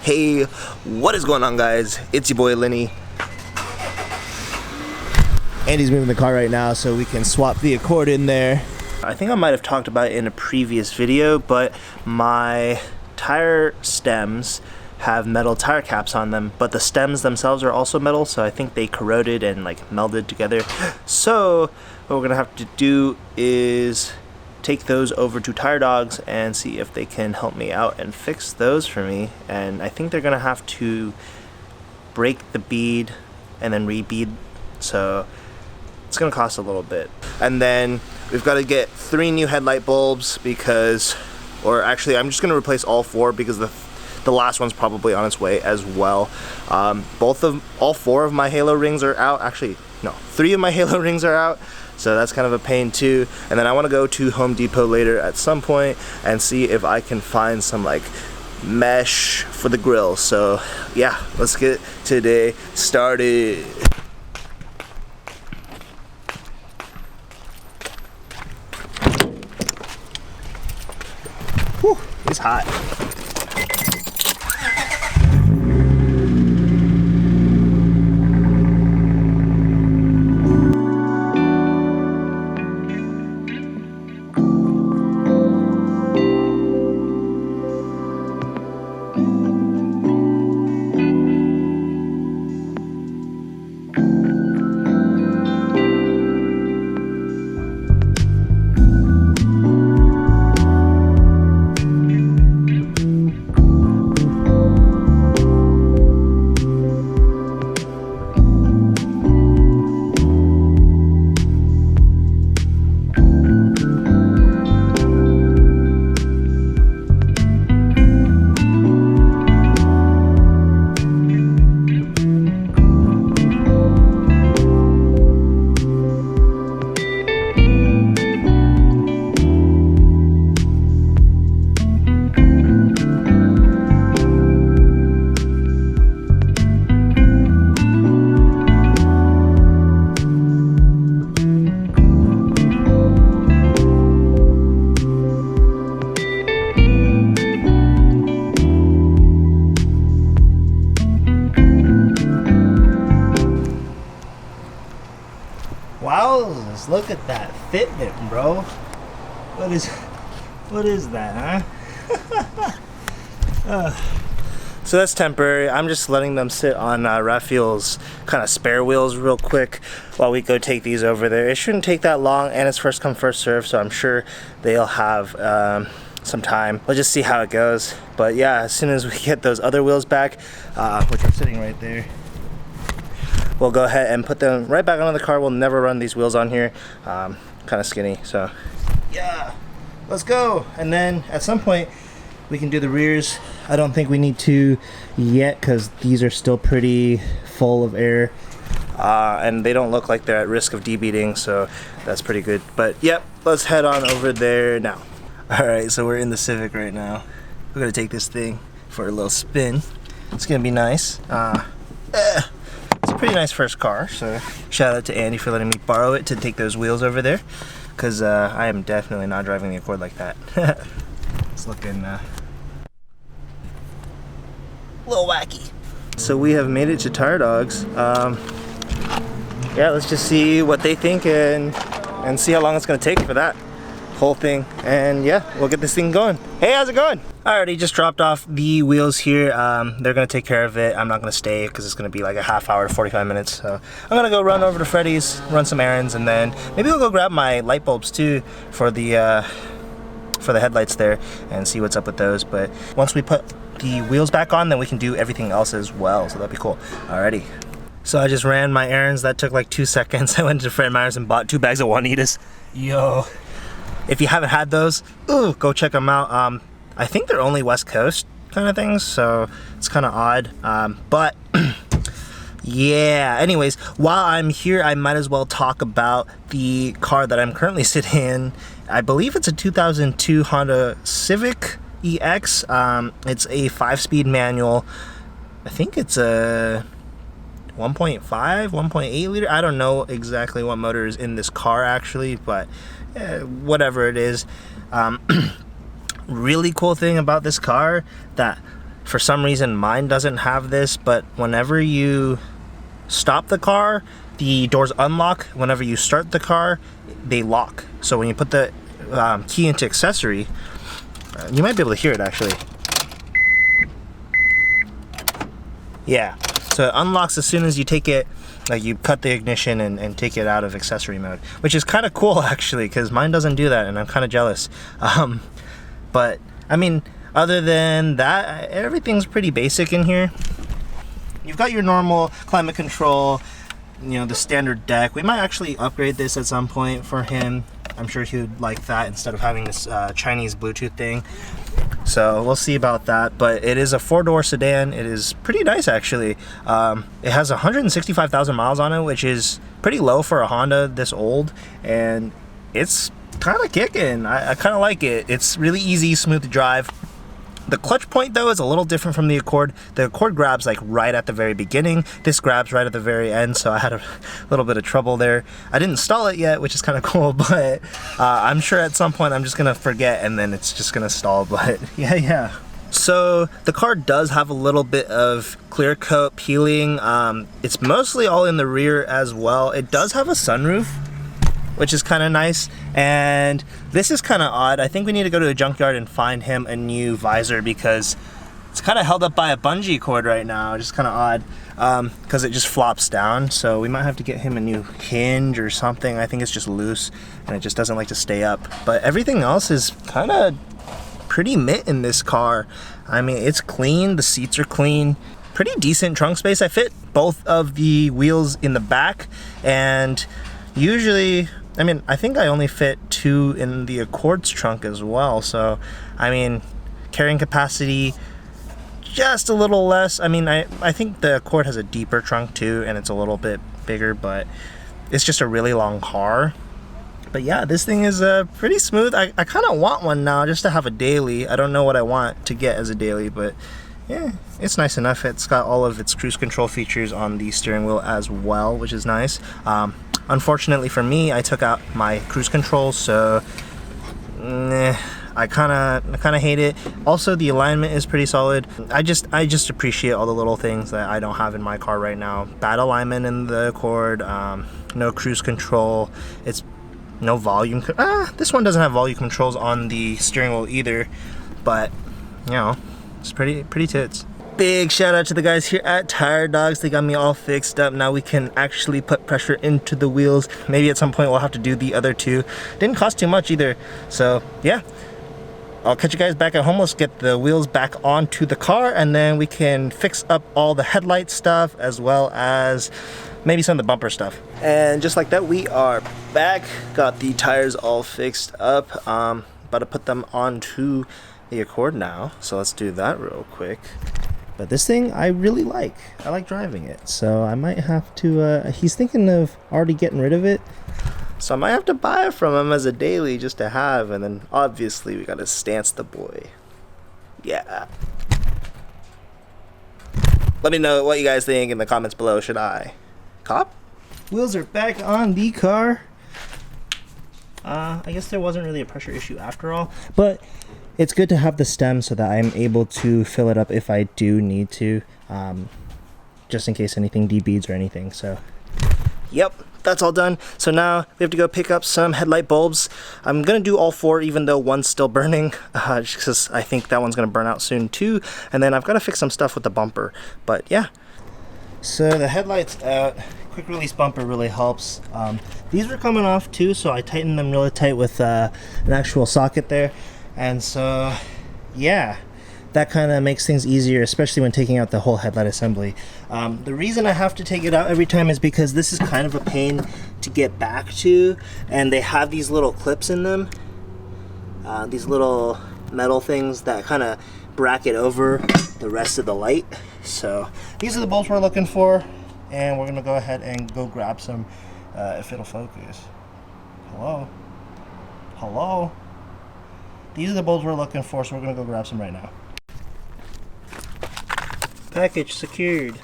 Hey, what is going on, guys? It's your boy Lenny. Andy's moving the car right now so we can swap the Accord in there. I think I might have talked about it in a previous video, but my tire stems have metal tire caps on them, but the stems themselves are also metal, so I think they corroded and like melded together. So what we're gonna have to do is take those over to Tire Dogs and see if they can help me out and fix those for me. And I think they're gonna have to break the bead and then re-bead, so it's gonna cost a little bit. And then we've got to get 3 new headlight bulbs because, or actually I'm just gonna replace all 4 because the last one's probably on its way as well. All 4 of my halo rings are out. Actually, no, 3 of my halo rings are out. So that's kind of a pain too. And then I want to go to Home Depot later at some point and see if I can find some like mesh for the grill. So yeah, let's get today started. Whew, it's hot. Wowzers, look at that fitment, bro. What is that, huh? So that's temporary. I'm just letting them sit on Raphael's kind of spare wheels real quick while we go take these over there. It shouldn't take that long, and it's first come first serve, so I'm sure they'll have some time. We'll just see how it goes. But yeah, as soon as we get those other wheels back, which are sitting right there, we'll go ahead and put them right back on the car. We'll never run these wheels on here. Kind of skinny, so yeah, let's go. And then at some point we can do the rears. I don't think we need to yet because these are still pretty full of air, and they don't look like they're at risk of debeading, so that's pretty good. But yep, let's head on over there now. All right, so we're in the Civic right now. We're gonna take this thing for a little spin. It's gonna be nice. It's a pretty nice first car, so shout out to Andy for letting me borrow it to take those wheels over there, because I am definitely not driving the Accord like that. It's looking a little wacky. So we have made it to Tire Dogs. Yeah, let's just see what they think and see how long it's gonna take for that whole thing. And yeah, we'll get this thing going. Hey, how's it going? I already just dropped off the wheels here. They're gonna take care of it. I'm not gonna stay because it's gonna be like a half hour to 45 minutes. So I'm gonna go run over to Freddy's, run some errands, and then maybe we'll go grab my light bulbs too for the headlights there and see what's up with those. But once we put the wheels back on, then we can do everything else as well. So that'd be cool. Alrighty. So I just ran my errands. That took like 2 seconds. I went to Fred Meyer's and bought 2 bags of Juanitas. Yo. If you haven't had those, ooh, go check them out. I think they're only West Coast kind of things, so it's kind of odd. But yeah, anyways, while I'm here, I might as well talk about the car that I'm currently sitting in. I believe it's a 2002 Honda Civic EX. It's a 5-speed manual. I think it's a 1.5, 1.8 liter. I don't know exactly what motor is in this car actually, but whatever it is. Really cool thing about this car that For some reason mine doesn't have this, but whenever you stop the car, the doors unlock. Whenever you start the car, they lock. So when you put the key into accessory, you might be able to hear it actually. Yeah, so it unlocks as soon as you take it, like you cut the ignition and take it out of accessory mode, which is kind of cool actually, because mine doesn't do that and I'm kind of jealous. But I mean, other than that, everything's pretty basic in here. You've got your normal climate control, you know, the standard deck. We might actually upgrade this at some point for him. I'm sure he would like that instead of having this Chinese Bluetooth thing. So we'll see about that, but it is a 4-door sedan. It is pretty nice actually. It has 165,000 miles on it, which is pretty low for a Honda this old, and it's kind of kicking. I kind of like it. It's really easy, smooth to drive. The clutch point though is a little different from the Accord. The Accord grabs like right at the very beginning. This grabs right at the very end, so I had a little bit of trouble there. I didn't install it yet, which is kind of cool, but I'm sure at some point I'm just gonna forget and then it's just gonna stall, but yeah. So the car does have a little bit of clear coat peeling. It's mostly all in the rear as well. It does have a sunroof, which is kind of nice, and this is kind of odd. I think we need to go to a junkyard and find him a new visor because it's kind of held up by a bungee cord right now, which is kind of odd because it just flops down. So we might have to get him a new hinge or something. I think it's just loose and it just doesn't like to stay up, but everything else is kind of pretty mint in this car. I mean, it's clean, the seats are clean, pretty decent trunk space. I fit both of the wheels in the back, and usually, I mean, I think I only fit 2 in the Accord's trunk as well. So, I mean, carrying capacity, just a little less. I mean, I think the Accord has a deeper trunk too, and it's a little bit bigger, but it's just a really long car. But yeah, this thing is pretty smooth. I kind of want one now just to have a daily. I don't know what I want to get as a daily, but yeah, it's nice enough. It's got all of its cruise control features on the steering wheel as well, which is nice. Unfortunately for me, I took out my cruise control, so I kind of hate it. Also, the alignment is pretty solid. I just appreciate all the little things that I don't have in my car right now. Bad alignment in the Accord, no cruise control. It's no volume. This one doesn't have volume controls on the steering wheel either, but you know, it's pretty tits. Big shout out to the guys here at Tire Dogs. They got me all fixed up. Now we can actually put pressure into the wheels. Maybe at some point we'll have to do the other 2. Didn't cost too much either. So yeah, I'll catch you guys back at home. Let's get the wheels back onto the car, and then we can fix up all the headlight stuff as well as maybe some of the bumper stuff. And just like that, we are back. Got the tires all fixed up. About to put them onto the Accord now. So let's do that real quick. But this thing I really like. I like driving it, so I might have to, he's thinking of already getting rid of it, so I might have to buy it from him as a daily just to have, and then obviously we gotta stance the boy. Yeah. Let me know what you guys think in the comments below. Should I cop? Wheels are back on the car. I guess there wasn't really a pressure issue after all, but it's good to have the stem so that I'm able to fill it up if I do need to, just in case anything debeads or anything. So yep, that's all done. So now we have to go pick up some headlight bulbs. I'm gonna do all 4 even though one's still burning, just because I think that one's gonna burn out soon too. And then I've got to fix some stuff with the bumper, but yeah. So the headlight's out. Quick release bumper really helps. These were coming off too, so I tightened them really tight with an actual socket there. And so yeah, that kind of makes things easier, especially when taking out the whole headlight assembly. The reason I have to take it out every time is because this is kind of a pain to get back to, and they have these little clips in them, these little metal things that kind of bracket over the rest of the light. So these are the bolts we're looking for, and we're gonna go ahead and go grab some if it'll focus. Hello. These are the bolts we're looking for, so we're gonna go grab some right now. Package secured.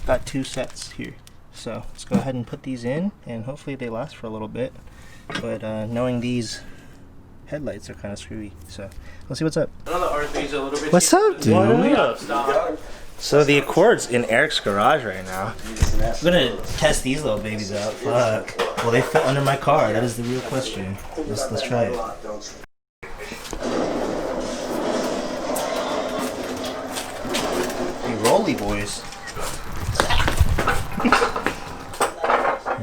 Got 2 sets here. So let's go ahead and put these in, and hopefully they last for a little bit. But knowing these headlights are kind of screwy. So let's see what's up. R3's What's up, dude? Stop. So the Accord's in Eric's garage right now. I'm gonna test these little babies out. Fuck. Will they fit under my car? That is the real question. Let's try it. Hey, rolly boys.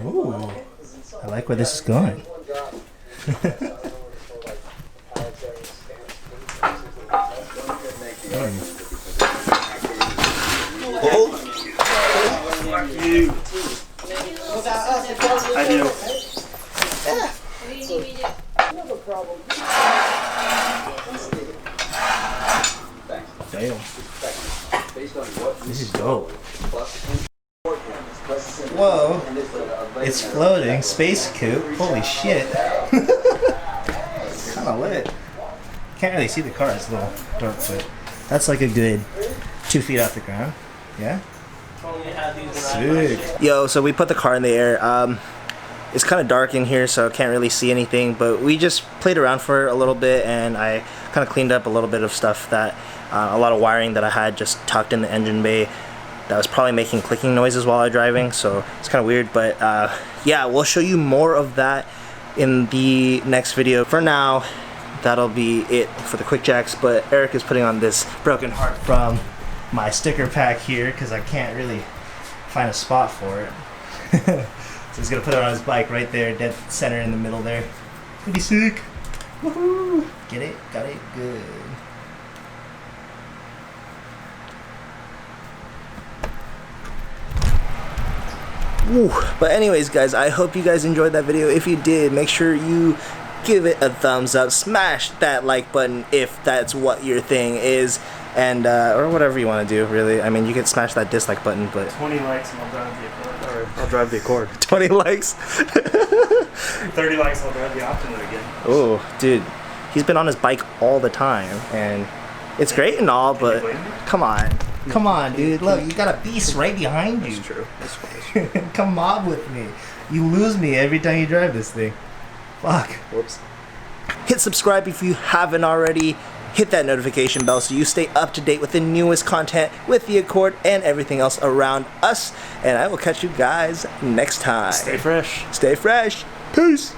Ooh. I like where this is going. I do. Damn. This is dope. Whoa. It's floating. Space coupe. Holy shit. It's kind of lit. Can't really see the car. It's a little dark, but that's like a good 2 feet off the ground. Yeah? Sick. Yo, so we put the car in the air. It's kind of dark in here, so I can't really see anything, but we just played around for a little bit, and I kind of cleaned up a little bit of stuff that a lot of wiring that I had just tucked in the engine bay that was probably making clicking noises while I was driving, so it's kind of weird. But yeah, we'll show you more of that in the next video. For now, that'll be it for the quick jacks, but Eric is putting on this broken heart from my sticker pack here because I can't really find a spot for it. So he's gonna put it on his bike right there, dead center in the middle there. Pretty sick. Woohoo! Get it? Got it? Good. Woo. But anyways, guys, I hope you guys enjoyed that video. If you did, make sure you give it a thumbs up, smash that like button if that's what your thing is, and or whatever you want to do, really. I mean, you can smash that dislike button, but 20 likes and I'll drive the Accord. Or I'll drive the Accord. 20 likes. 30 likes, I'll drive the Optima again. Oh, dude, he's been on his bike all the time, and it's great and all, but come on, dude. Look, you got a beast right behind you. That's true. That's true. Come mob with me. You lose me every time you drive this thing. Fuck. Whoops. Hit subscribe if you haven't already. Hit that notification bell so you stay up to date with the newest content with the Accord and everything else around us. And I will catch you guys next time. Stay fresh. Stay fresh. Peace.